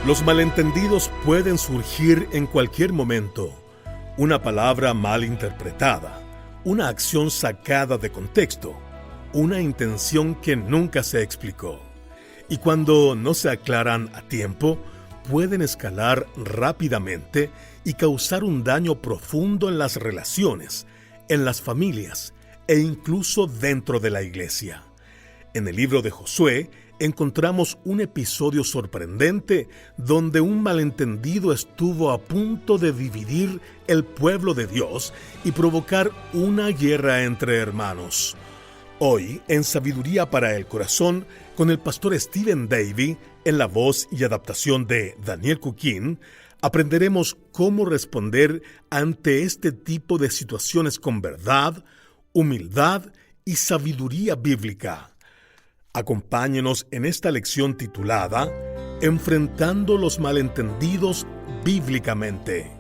Los malentendidos pueden surgir en cualquier momento. Una palabra mal interpretada, una acción sacada de contexto, una intención que nunca se explicó. Y cuando no se aclaran a tiempo, pueden escalar rápidamente y causar un daño profundo en las relaciones, en las familias e incluso dentro de la iglesia. En el libro de Josué encontramos un episodio sorprendente donde un malentendido estuvo a punto de dividir el pueblo de Dios y provocar una guerra entre hermanos. Hoy, en Sabiduría para el Corazón, con el pastor Stephen Davey, en la voz y adaptación de Daniel Cuquín, aprenderemos cómo responder ante este tipo de situaciones con verdad, humildad y sabiduría bíblica. Acompáñenos en esta lección titulada Enfrentando los malentendidos bíblicamente.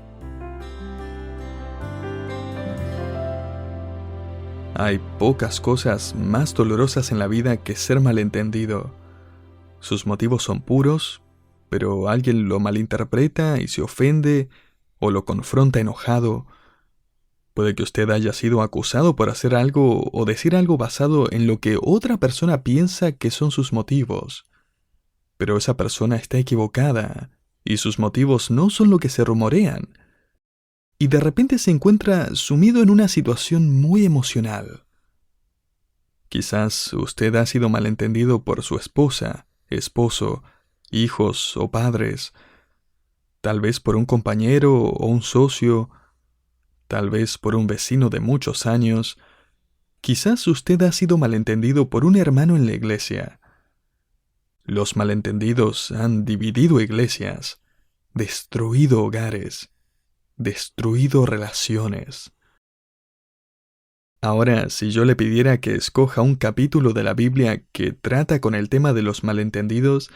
Hay pocas cosas más dolorosas en la vida que ser malentendido. Sus motivos son puros, pero alguien lo malinterpreta y se ofende o lo confronta enojado. Puede que usted haya sido acusado por hacer algo o decir algo basado en lo que otra persona piensa que son sus motivos. Pero esa persona está equivocada y sus motivos no son lo que se rumorean. Y de repente se encuentra sumido en una situación muy emocional. Quizás usted ha sido malentendido por su esposa, esposo, hijos o padres, tal vez por un compañero o un socio, tal vez por un vecino de muchos años. Quizás usted ha sido malentendido por un hermano en la iglesia. Los malentendidos han dividido iglesias, destruido hogares, destruido relaciones. Ahora, si yo le pidiera que escoja un capítulo de la Biblia que trata con el tema de los malentendidos,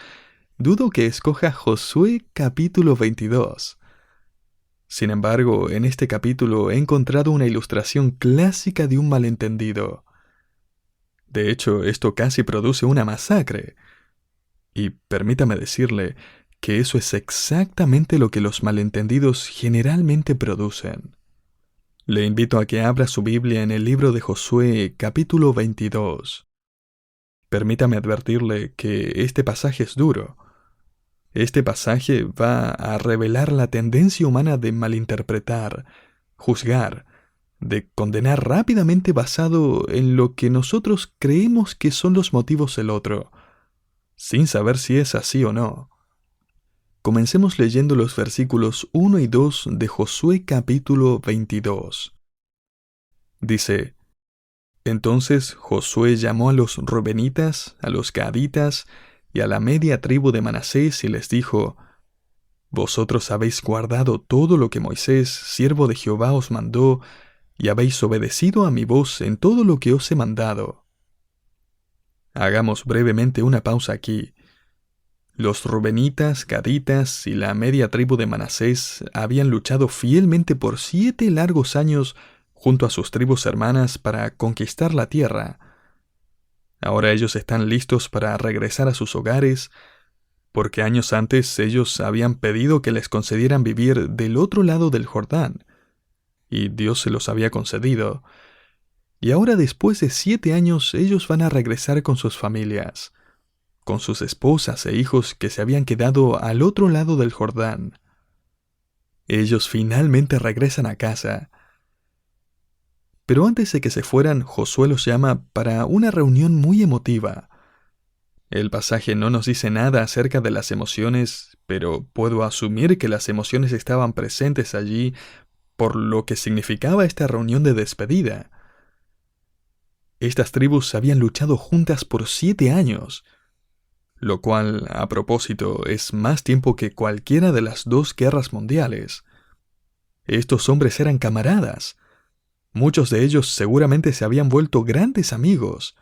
dudo que escoja Josué capítulo 22. Sin embargo, en este capítulo he encontrado una ilustración clásica de un malentendido. De hecho, esto casi produce una masacre. Y permítame decirle que eso es exactamente lo que los malentendidos generalmente producen. Le invito a que abra su Biblia en el libro de Josué, capítulo 22. Permítame advertirle que este pasaje es duro. Este pasaje va a revelar la tendencia humana de malinterpretar, juzgar, de condenar rápidamente basado en lo que nosotros creemos que son los motivos del otro, sin saber si es así o no. Comencemos leyendo los versículos 1 y 2 de Josué capítulo 22. Dice: Entonces Josué llamó a los rubenitas, a los gaditas y a la media tribu de Manasés y les dijo: Vosotros habéis guardado todo lo que Moisés, siervo de Jehová, os mandó, y habéis obedecido a mi voz en todo lo que os he mandado. Hagamos brevemente una pausa aquí. Los rubenitas, gaditas y la media tribu de Manasés habían luchado fielmente por 7 largos años junto a sus tribus hermanas para conquistar la tierra. Ahora ellos están listos para regresar a sus hogares, porque años antes ellos habían pedido que les concedieran vivir del otro lado del Jordán, y Dios se los había concedido. Y ahora, después de 7 años, ellos van a regresar con sus familias, con sus esposas e hijos que se habían quedado al otro lado del Jordán. Ellos finalmente regresan a casa. Pero antes de que se fueran, Josué los llama para una reunión muy emotiva. El pasaje no nos dice nada acerca de las emociones, pero puedo asumir que las emociones estaban presentes allí por lo que significaba esta reunión de despedida. Estas tribus habían luchado juntas por 7 años, lo cual, a propósito, es más tiempo que cualquiera de las 2 guerras mundiales. Estos hombres eran camaradas. Muchos de ellos seguramente se habían vuelto grandes amigos.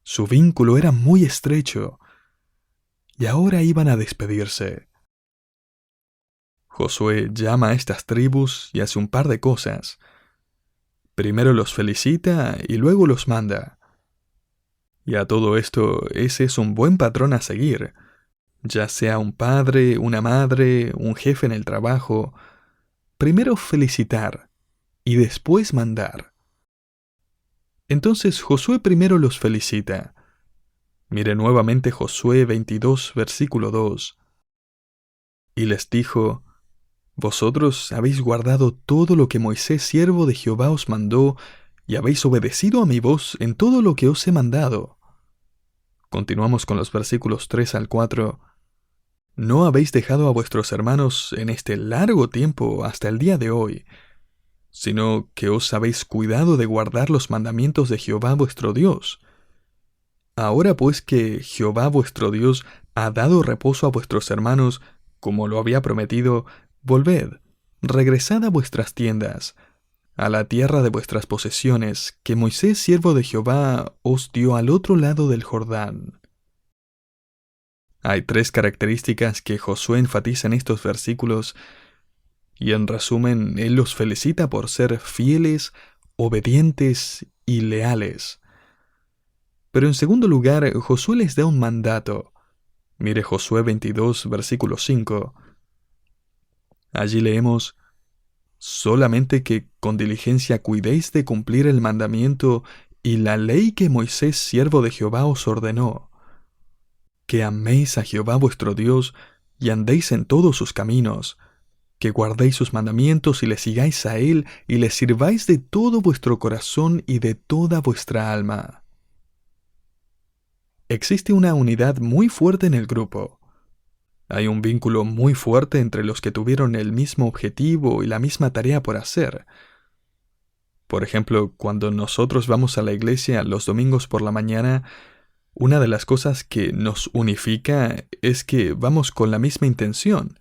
Su vínculo era muy estrecho. Y ahora iban a despedirse. Josué llama a estas tribus y hace un par de cosas. Primero los felicita y luego los manda. Y a todo esto, ese es un buen patrón a seguir. ya sea un padre, una madre, un jefe en el trabajo, primero felicitar y después mandar. Entonces Josué primero los felicita. Mire nuevamente Josué 22, versículo 2. Y les dijo: Vosotros habéis guardado todo lo que Moisés, siervo de Jehová, os mandó, y habéis obedecido a mi voz en todo lo que os he mandado. Continuamos con los versículos 3 al 4. No habéis dejado a vuestros hermanos en este largo tiempo hasta el día de hoy, sino que os habéis cuidado de guardar los mandamientos de Jehová vuestro Dios. Ahora pues que Jehová vuestro Dios ha dado reposo a vuestros hermanos, como lo había prometido, volved, regresad a vuestras tiendas, a la tierra de vuestras posesiones, que Moisés, siervo de Jehová, os dio al otro lado del Jordán. Hay 3 características que Josué enfatiza en estos versículos, y en resumen, él los felicita por ser fieles, obedientes y leales. Pero en segundo lugar, Josué les da un mandato. Mire Josué 22, versículo 5. Allí leemos: solamente que con diligencia cuidéis de cumplir el mandamiento y la ley que Moisés, siervo de Jehová, os ordenó, que améis a Jehová vuestro Dios y andéis en todos sus caminos, que guardéis sus mandamientos y le sigáis a él y le sirváis de todo vuestro corazón y de toda vuestra alma. Existe una unidad muy fuerte en el grupo. Hay un vínculo muy fuerte entre los que tuvieron el mismo objetivo y la misma tarea por hacer. Por ejemplo, cuando nosotros vamos a la iglesia los domingos por la mañana, una de las cosas que nos unifica es que vamos con la misma intención.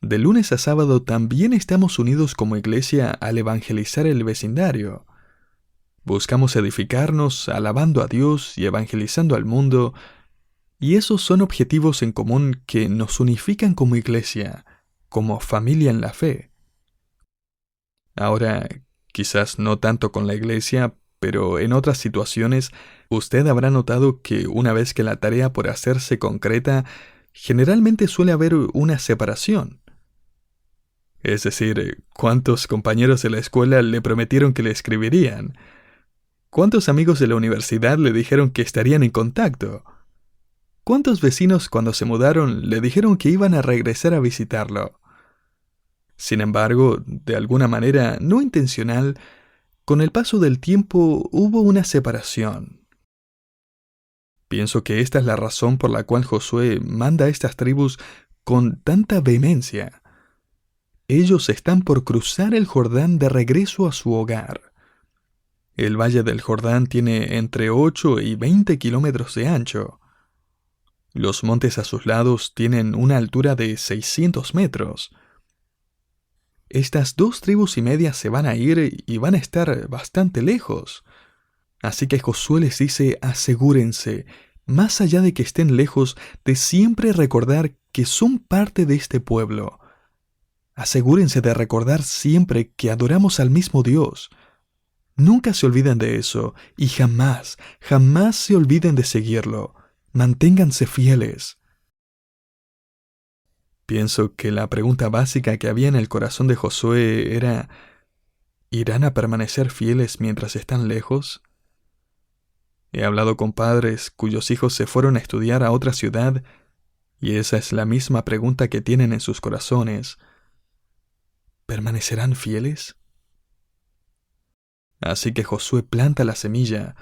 De lunes a sábado también estamos unidos como iglesia al evangelizar el vecindario. Buscamos edificarnos alabando a Dios y evangelizando al mundo, y esos son objetivos en común que nos unifican como iglesia, como familia en la fe. Ahora, quizás no tanto con la iglesia, pero en otras situaciones, usted habrá notado que una vez que la tarea por hacer se concreta, generalmente suele haber una separación. Es decir, ¿cuántos compañeros de la escuela le prometieron que le escribirían? ¿Cuántos amigos de la universidad le dijeron que estarían en contacto? ¿Cuántos vecinos cuando se mudaron le dijeron que iban a regresar a visitarlo? Sin embargo, de alguna manera no intencional, con el paso del tiempo hubo una separación. Pienso que esta es la razón por la cual Josué manda a estas tribus con tanta vehemencia. Ellos están por cruzar el Jordán de regreso a su hogar. El valle del Jordán tiene entre 8 y 20 kilómetros de ancho. Los montes a sus lados tienen una altura de 600 metros. Estas 2 tribus y media se van a ir y van a estar bastante lejos. Así que Josué les dice: asegúrense, más allá de que estén lejos, de siempre recordar que son parte de este pueblo. Asegúrense de recordar siempre que adoramos al mismo Dios. Nunca se olviden de eso y jamás, jamás se olviden de seguirlo. Manténganse fieles. Pienso que la pregunta básica que había en el corazón de Josué era: ¿irán a permanecer fieles mientras están lejos? He hablado con padres cuyos hijos se fueron a estudiar a otra ciudad y esa es la misma pregunta que tienen en sus corazones. ¿Permanecerán fieles? Así que Josué planta la semilla.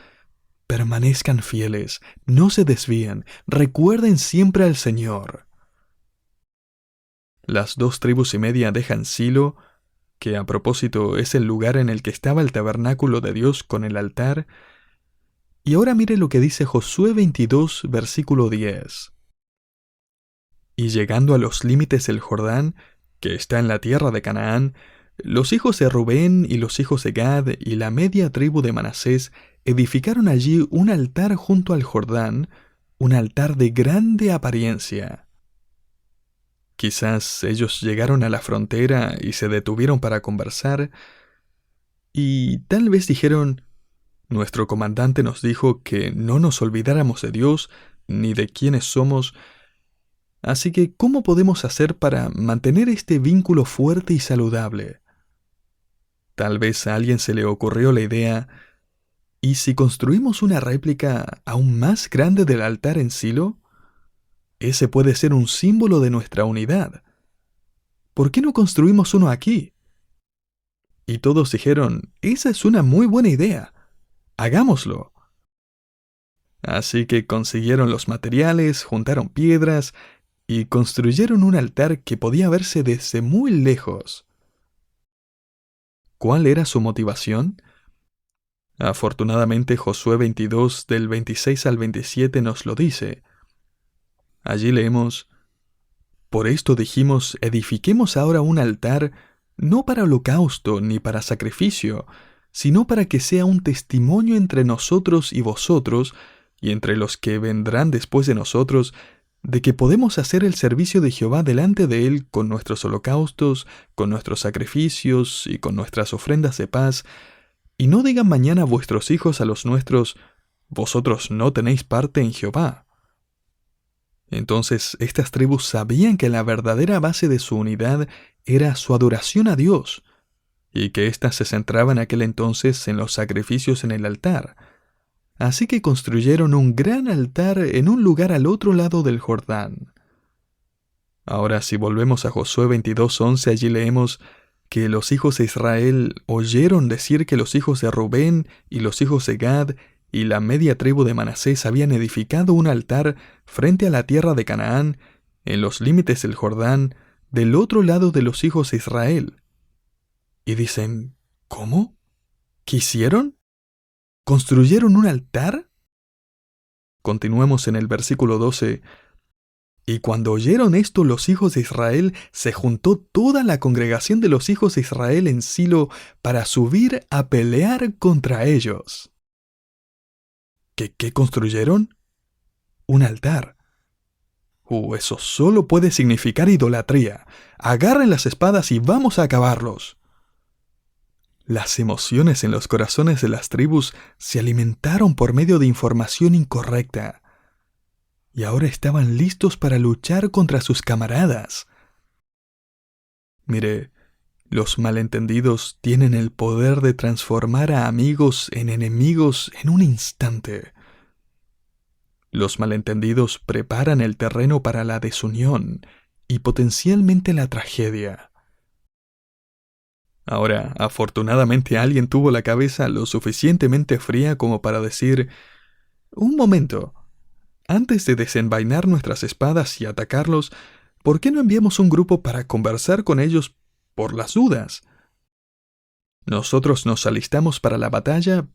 Permanezcan fieles, no se desvíen, recuerden siempre al Señor. Las 2 tribus y media dejan Silo, que a propósito es el lugar en el que estaba el tabernáculo de Dios con el altar, y ahora mire lo que dice Josué 22, versículo 10. Y llegando a los límites del Jordán, que está en la tierra de Canaán, los hijos de Rubén y los hijos de Gad y la media tribu de Manasés edificaron allí un altar junto al Jordán, un altar de grande apariencia. Quizás ellos llegaron a la frontera y se detuvieron para conversar, y tal vez dijeron: nuestro comandante nos dijo que no nos olvidáramos de Dios ni de quiénes somos, Así que, ¿cómo podemos hacer para mantener este vínculo fuerte y saludable? Tal vez a alguien se le ocurrió la idea: ¿y si construimos una réplica aún más grande del altar en Silo? Ese puede ser un símbolo de nuestra unidad. ¿Por qué no construimos uno aquí? Y todos dijeron: esa es una muy buena idea. Hagámoslo. Así que consiguieron los materiales, juntaron piedras y construyeron un altar que podía verse desde muy lejos. ¿Cuál era su motivación? Afortunadamente, Josué 22 del 26 al 27 nos lo dice. Allí leemos: Por esto dijimos, edifiquemos ahora un altar, no para holocausto ni para sacrificio, sino para que sea un testimonio entre nosotros y vosotros, y entre los que vendrán después de nosotros, de que podemos hacer el servicio de Jehová delante de él con nuestros holocaustos, con nuestros sacrificios y con nuestras ofrendas de paz, y no digan mañana vuestros hijos a los nuestros: vosotros no tenéis parte en Jehová. Entonces estas tribus sabían que la verdadera base de su unidad era su adoración a Dios, y que ésta se centraba en aquel entonces en los sacrificios en el altar. Así que construyeron un gran altar en un lugar al otro lado del Jordán. Ahora, si volvemos a Josué 22:11, allí leemos que los hijos de Israel oyeron decir que los hijos de Rubén y los hijos de Gad y la media tribu de Manasés habían edificado un altar frente a la tierra de Canaán, en los límites del Jordán, del otro lado de los hijos de Israel. Y dicen: ¿cómo? ¿Qué hicieron? ¿Construyeron un altar? Continuemos en el versículo 12. Y cuando oyeron esto los hijos de Israel, se juntó toda la congregación de los hijos de Israel en Silo para subir a pelear contra ellos. ¿Qué construyeron? Un altar. Eso solo puede significar idolatría. Agarren las espadas y vamos a acabarlos. Las emociones en los corazones de las tribus se alimentaron por medio de información incorrecta. Y ahora estaban listos para luchar contra sus camaradas. Mire, los malentendidos tienen el poder de transformar a amigos en enemigos en un instante. Los malentendidos preparan el terreno para la desunión y potencialmente la tragedia. Ahora, afortunadamente alguien tuvo la cabeza lo suficientemente fría como para decir: un momento, antes de desenvainar nuestras espadas y atacarlos, ¿por qué no enviamos un grupo para conversar con ellos por las dudas? Nosotros nos alistamos para la batalla,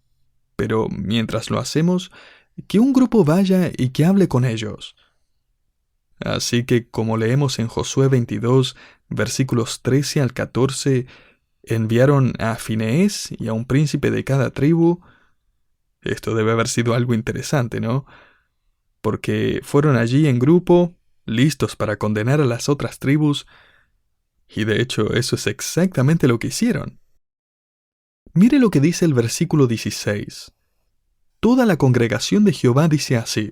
pero mientras lo hacemos, que un grupo vaya y que hable con ellos. Así que, como leemos en Josué 22, versículos 13 al 14, enviaron a Fineés y a un príncipe de cada tribu. Esto debe haber sido algo interesante, ¿no? Porque fueron allí en grupo, listos para condenar a las otras tribus, y de hecho eso es exactamente lo que hicieron. Mire lo que dice el versículo 16. Toda la congregación de Jehová dice así: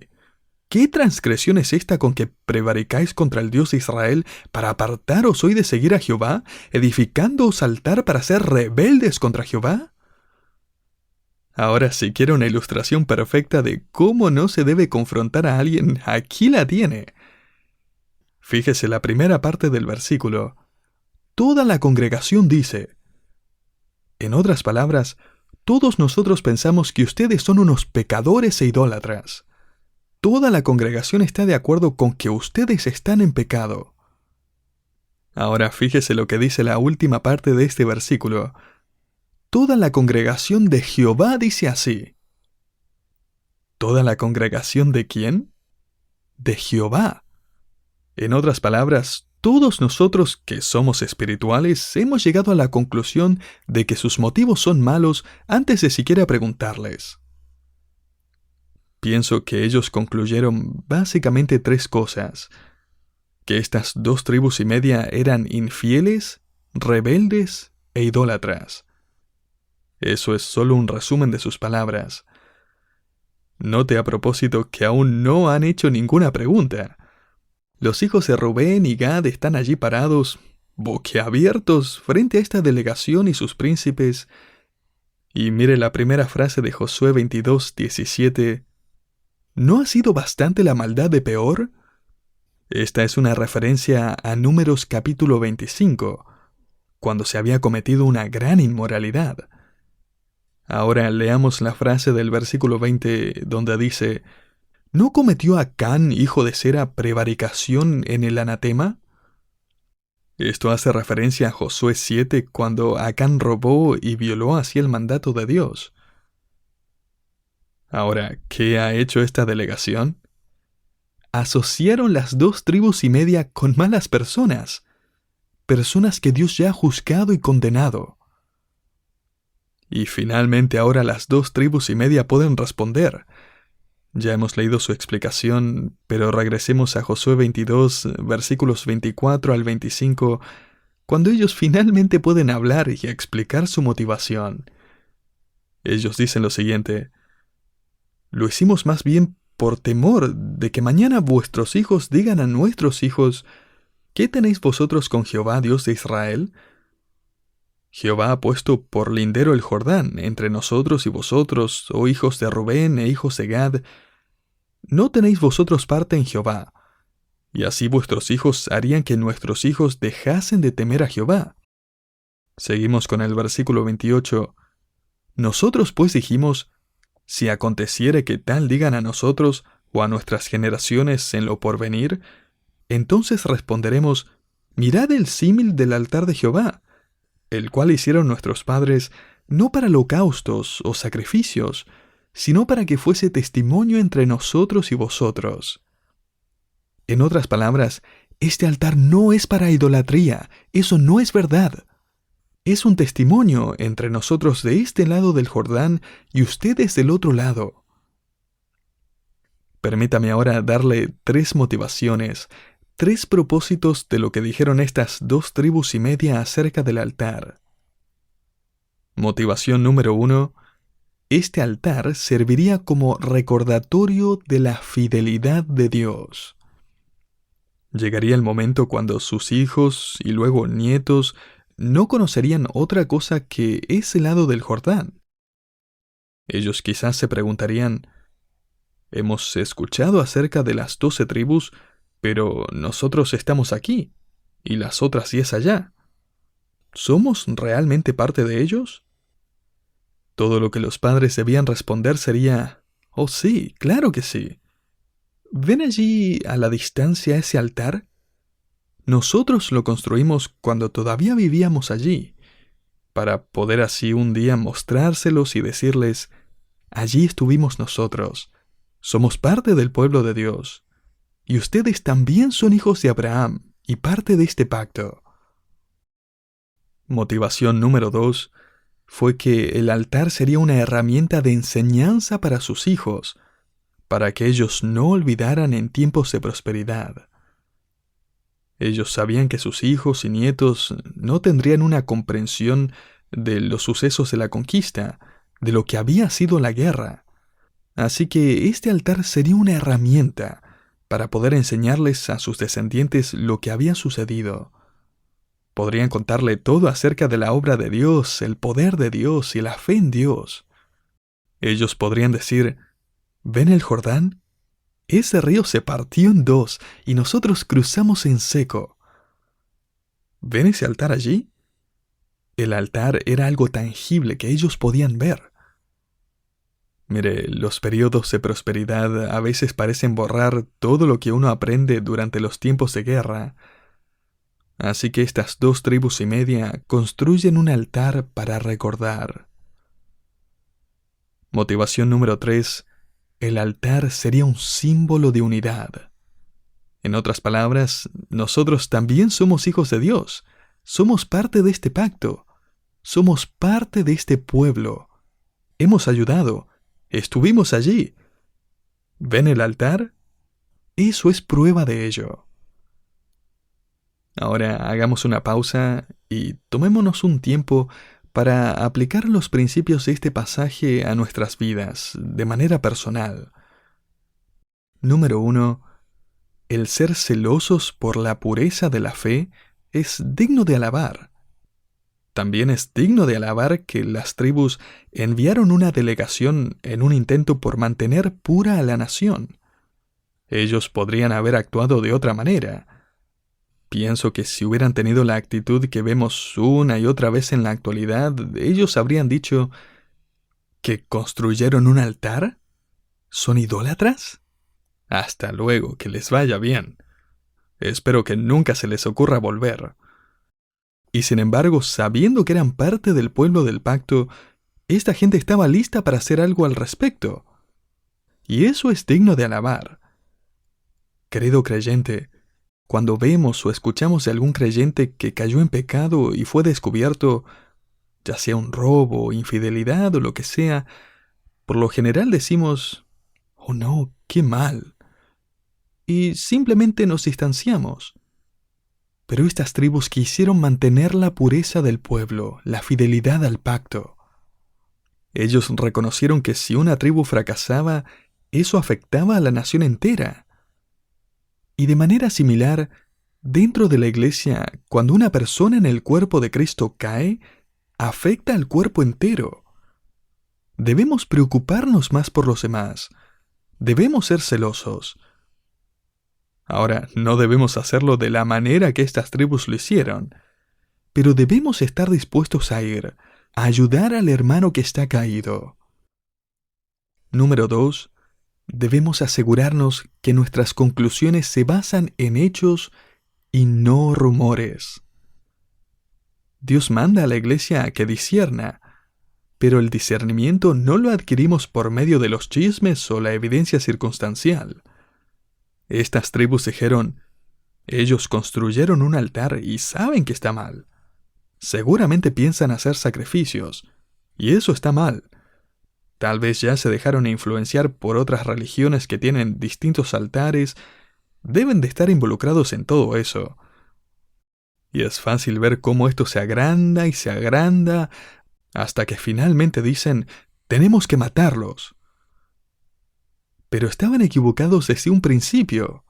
¿qué transgresión es esta con que prevaricáis contra el Dios de Israel para apartaros hoy de seguir a Jehová, edificándoos altar para ser rebeldes contra Jehová? Ahora, si quiere una ilustración perfecta de cómo no se debe confrontar a alguien, aquí la tiene. Fíjese la primera parte del versículo. Toda la congregación dice. En otras palabras, todos nosotros pensamos que ustedes son unos pecadores e idólatras. Toda la congregación está de acuerdo con que ustedes están en pecado. Ahora fíjese lo que dice la última parte de este versículo. Toda la congregación de Jehová dice así. ¿Toda la congregación de quién? De Jehová. En otras palabras, todos nosotros que somos espirituales hemos llegado a la conclusión de que sus motivos son malos antes de siquiera preguntarles. Pienso que ellos concluyeron básicamente 3 cosas: que estas 2 tribus y media eran infieles, rebeldes e idólatras. Eso es solo un resumen de sus palabras. Note a propósito que aún no han hecho ninguna pregunta. Los hijos de Rubén y Gad están allí parados, boquiabiertos, frente a esta delegación y sus príncipes. Y mire la primera frase de Josué 22:17. ¿No ha sido bastante la maldad de Peor? Esta es una referencia a Números capítulo 25, cuando se había cometido una gran inmoralidad. Ahora leamos la frase del versículo 20, donde dice: ¿no cometió Acán, hijo de Zera, prevaricación en el anatema? Esto hace referencia a Josué 7, cuando Acán robó y violó así el mandato de Dios. Ahora, ¿qué ha hecho esta delegación? Asociaron las 2,5 tribus con malas personas, personas que Dios ya ha juzgado y condenado. Y finalmente ahora las 2,5 tribus pueden responder. Ya hemos leído su explicación, pero regresemos a Josué 22, versículos 24 al 25, cuando ellos finalmente pueden hablar y explicar su motivación. Ellos dicen lo siguiente: lo hicimos más bien por temor de que mañana vuestros hijos digan a nuestros hijos: ¿qué tenéis vosotros con Jehová, Dios de Israel? Jehová ha puesto por lindero el Jordán entre nosotros y vosotros, oh hijos de Rubén e hijos de Gad. ¿No tenéis vosotros parte en Jehová? Y así vuestros hijos harían que nuestros hijos dejasen de temer a Jehová. Seguimos con el versículo 28. Nosotros pues dijimos: si aconteciere que tal digan a nosotros o a nuestras generaciones en lo porvenir, entonces responderemos: mirad el símil del altar de Jehová, el cual hicieron nuestros padres, no para holocaustos o sacrificios, sino para que fuese testimonio entre nosotros y vosotros. En otras palabras, este altar no es para idolatría, eso no es verdad. Es un testimonio entre nosotros de este lado del Jordán y ustedes del otro lado. Permítame ahora darle 3 motivaciones, 3 propósitos de lo que dijeron estas 2,5 tribus acerca del altar. Motivación número 1. Este altar serviría como recordatorio de la fidelidad de Dios. Llegaría el momento cuando sus hijos y luego nietos no conocerían otra cosa que ese lado del Jordán. Ellos quizás se preguntarían: hemos escuchado acerca de las 12 tribus, pero nosotros estamos aquí, y las otras 10 allá. ¿Somos realmente parte de ellos? Todo lo que los padres debían responder sería: oh sí, claro que sí. ¿Ven allí a la distancia ese altar? Nosotros lo construimos cuando todavía vivíamos allí, para poder así un día mostrárselos y decirles: allí estuvimos nosotros, somos parte del pueblo de Dios, y ustedes también son hijos de Abraham y parte de este pacto. Motivación número 2 fue que el altar sería una herramienta de enseñanza para sus hijos, para que ellos no olvidaran en tiempos de prosperidad. Ellos sabían que sus hijos y nietos no tendrían una comprensión de los sucesos de la conquista, de lo que había sido la guerra. Así que este altar sería una herramienta para poder enseñarles a sus descendientes lo que había sucedido. Podrían contarle todo acerca de la obra de Dios, el poder de Dios y la fe en Dios. Ellos podrían decir: ¿ven el Jordán? Ese río se partió en 2 y nosotros cruzamos en seco. ¿Ven ese altar allí? El altar era algo tangible que ellos podían ver. Mire, los periodos de prosperidad a veces parecen borrar todo lo que uno aprende durante los tiempos de guerra. Así que estas 2,5 tribus construyen un altar para recordar. Motivación número 3. El altar sería un símbolo de unidad. En otras palabras, nosotros también somos hijos de Dios. Somos parte de este pacto. Somos parte de este pueblo. Hemos ayudado. Estuvimos allí. ¿Ven el altar? Eso es prueba de ello. Ahora hagamos una pausa y tomémonos un tiempo para aplicar los principios de este pasaje a nuestras vidas de manera personal. Número 1. el ser celosos por la pureza de la fe es digno de alabar. También es digno de alabar que las tribus enviaron una delegación en un intento por mantener pura a la nación. Ellos podrían haber actuado de otra manera. Pienso que si hubieran tenido la actitud que vemos una y otra vez en la actualidad, ellos habrían dicho ¿que construyeron un altar? ¿Son idólatras? Hasta luego, que les vaya bien. Espero que nunca se les ocurra volver. Y sin embargo, sabiendo que eran parte del pueblo del pacto, esta gente estaba lista para hacer algo al respecto. Y eso es digno de alabar. Querido creyente, cuando vemos o escuchamos de algún creyente que cayó en pecado y fue descubierto, ya sea un robo, infidelidad o lo que sea, por lo general decimos, «Oh no, qué mal», y simplemente nos distanciamos. Pero estas tribus quisieron mantener la pureza del pueblo, la fidelidad al pacto. Ellos reconocieron que si una tribu fracasaba, eso afectaba a la nación entera. Y de manera similar, dentro de la iglesia, cuando una persona en el cuerpo de Cristo cae, afecta al cuerpo entero. Debemos preocuparnos más por los demás. Debemos ser celosos. Ahora, no debemos hacerlo de la manera que estas tribus lo hicieron, pero debemos estar dispuestos a ir, a ayudar al hermano que está caído. Número 2. Debemos asegurarnos que nuestras conclusiones se basan en hechos y no rumores. Dios manda a la iglesia a que discierna, pero el discernimiento no lo adquirimos por medio de los chismes o la evidencia circunstancial. Estas tribus dijeron, ellos construyeron un altar y saben que está mal. Seguramente piensan hacer sacrificios, y eso está mal. Tal vez ya se dejaron influenciar por otras religiones que tienen distintos altares. Deben de estar involucrados en todo eso. Y es fácil ver cómo esto se agranda y se agranda, hasta que finalmente dicen, tenemos que matarlos. Pero estaban equivocados desde un principio.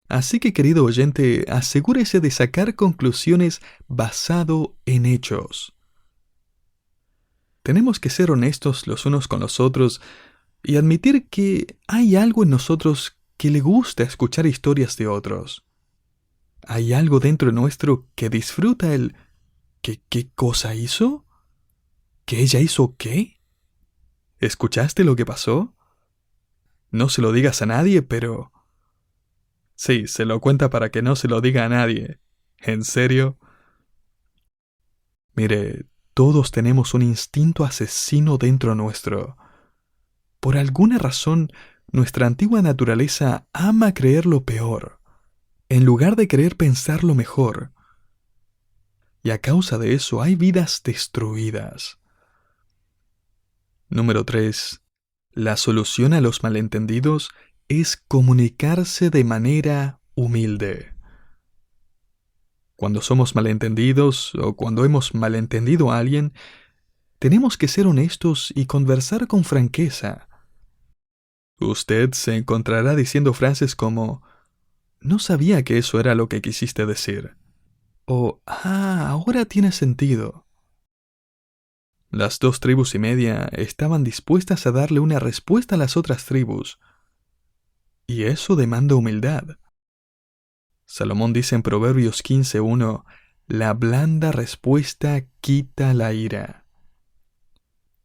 Así que, querido oyente, asegúrese de sacar conclusiones basado en hechos. Tenemos que ser honestos los unos con los otros y admitir que hay algo en nosotros que le gusta escuchar historias de otros. Hay algo dentro nuestro que disfruta el ¿qué cosa hizo? ¿Que ella hizo qué? ¿Escuchaste lo que pasó? No se lo digas a nadie, pero... Sí, se lo cuenta para que no se lo diga a nadie. ¿En serio? Mire, todos tenemos un instinto asesino dentro nuestro. Por alguna razón, nuestra antigua naturaleza ama creer lo peor, en lugar de querer pensar lo mejor. Y a causa de eso hay vidas destruidas. Número 3. La solución a los malentendidos es comunicarse de manera humilde. Cuando somos malentendidos o cuando hemos malentendido a alguien, tenemos que ser honestos y conversar con franqueza. Usted se encontrará diciendo frases como, no sabía que eso era lo que quisiste decir. O, ahora tiene sentido. Las 2 tribus y media estaban dispuestas a darle una respuesta a las otras tribus. Y eso demanda humildad. Salomón dice en Proverbios 15:1, la blanda respuesta quita la ira.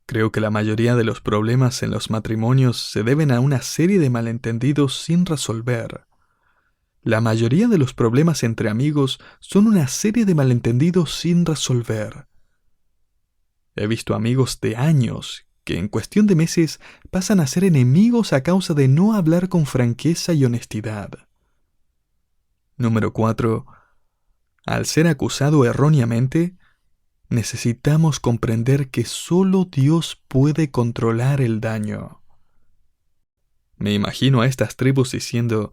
Creo que la mayoría de los problemas en los matrimonios se deben a una serie de malentendidos sin resolver. La mayoría de los problemas entre amigos son una serie de malentendidos sin resolver. He visto amigos de años que en cuestión de meses pasan a ser enemigos a causa de no hablar con franqueza y honestidad. Número 4. Al ser acusado erróneamente, necesitamos comprender que solo Dios puede controlar el daño. Me imagino a estas tribus diciendo,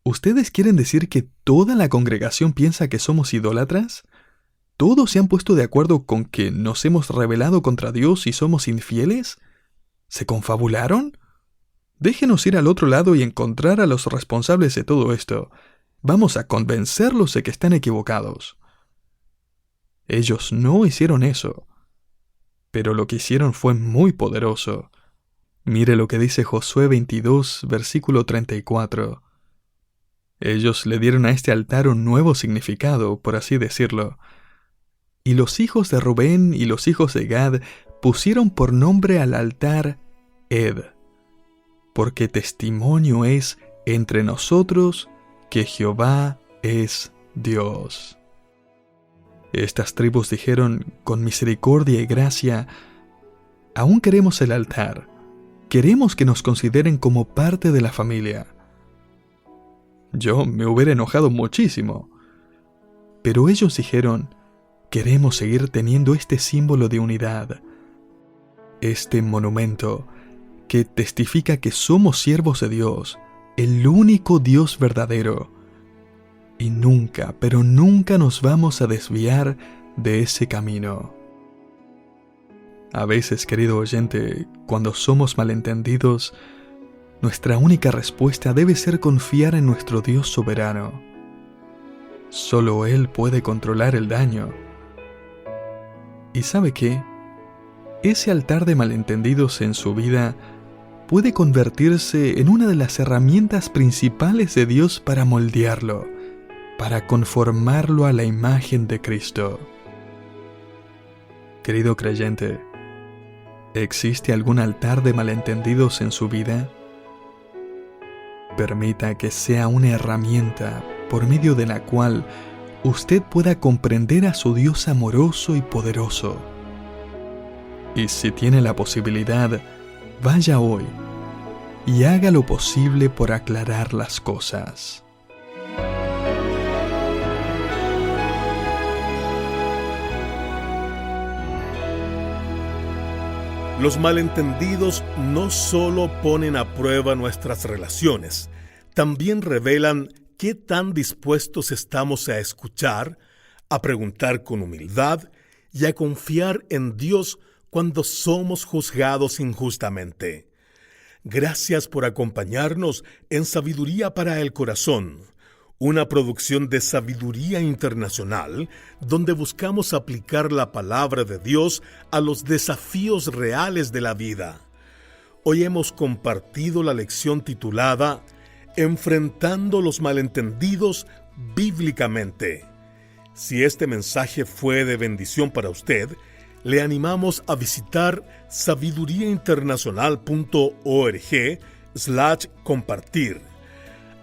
¿ustedes quieren decir que toda la congregación piensa que somos idólatras? ¿Todos se han puesto de acuerdo con que nos hemos rebelado contra Dios y somos infieles? ¿Se confabularon? Déjenos ir al otro lado y encontrar a los responsables de todo esto. Vamos a convencerlos de que están equivocados. Ellos no hicieron eso, pero lo que hicieron fue muy poderoso. Mire lo que dice Josué 22, versículo 34. Ellos le dieron a este altar un nuevo significado, por así decirlo. Y los hijos de Rubén y los hijos de Gad pusieron por nombre al altar Ed, porque testimonio es entre nosotros que Jehová es Dios. Estas tribus dijeron con misericordia y gracia: aún queremos el altar, queremos que nos consideren como parte de la familia. Yo me hubiera enojado muchísimo, pero ellos dijeron: queremos seguir teniendo este símbolo de unidad, este monumento que testifica que somos siervos de Dios, el único Dios verdadero, y nunca, pero nunca nos vamos a desviar de ese camino. A veces, querido oyente, cuando somos malentendidos, nuestra única respuesta debe ser confiar en nuestro Dios soberano. Solo Él puede controlar el daño. ¿Y sabe qué? Ese altar de malentendidos en su vida puede convertirse en una de las herramientas principales de Dios para moldearlo, para conformarlo a la imagen de Cristo. Querido creyente, ¿existe algún altar de malentendidos en su vida? Permita que sea una herramienta por medio de la cual usted pueda comprender a su Dios amoroso y poderoso. Y si tiene la posibilidad, vaya hoy y haga lo posible por aclarar las cosas. Los malentendidos no solo ponen a prueba nuestras relaciones, también revelan qué tan dispuestos estamos a escuchar, a preguntar con humildad y a confiar en Dios cuando somos juzgados injustamente. Gracias por acompañarnos en Sabiduría para el Corazón, una producción de Sabiduría Internacional, donde buscamos aplicar la palabra de Dios a los desafíos reales de la vida. Hoy hemos compartido la lección titulada Enfrentando los malentendidos bíblicamente. Si este mensaje fue de bendición para usted, le animamos a visitar sabiduriainternacional.org/compartir.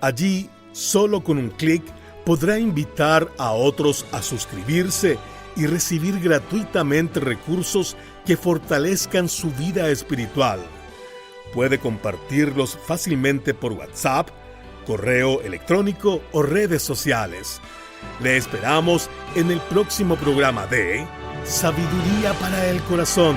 Allí, solo con un clic, podrá invitar a otros a suscribirse y recibir gratuitamente recursos que fortalezcan su vida espiritual. Puede compartirlos fácilmente por WhatsApp, correo electrónico o redes sociales. Le esperamos en el próximo programa de Sabiduría para el Corazón.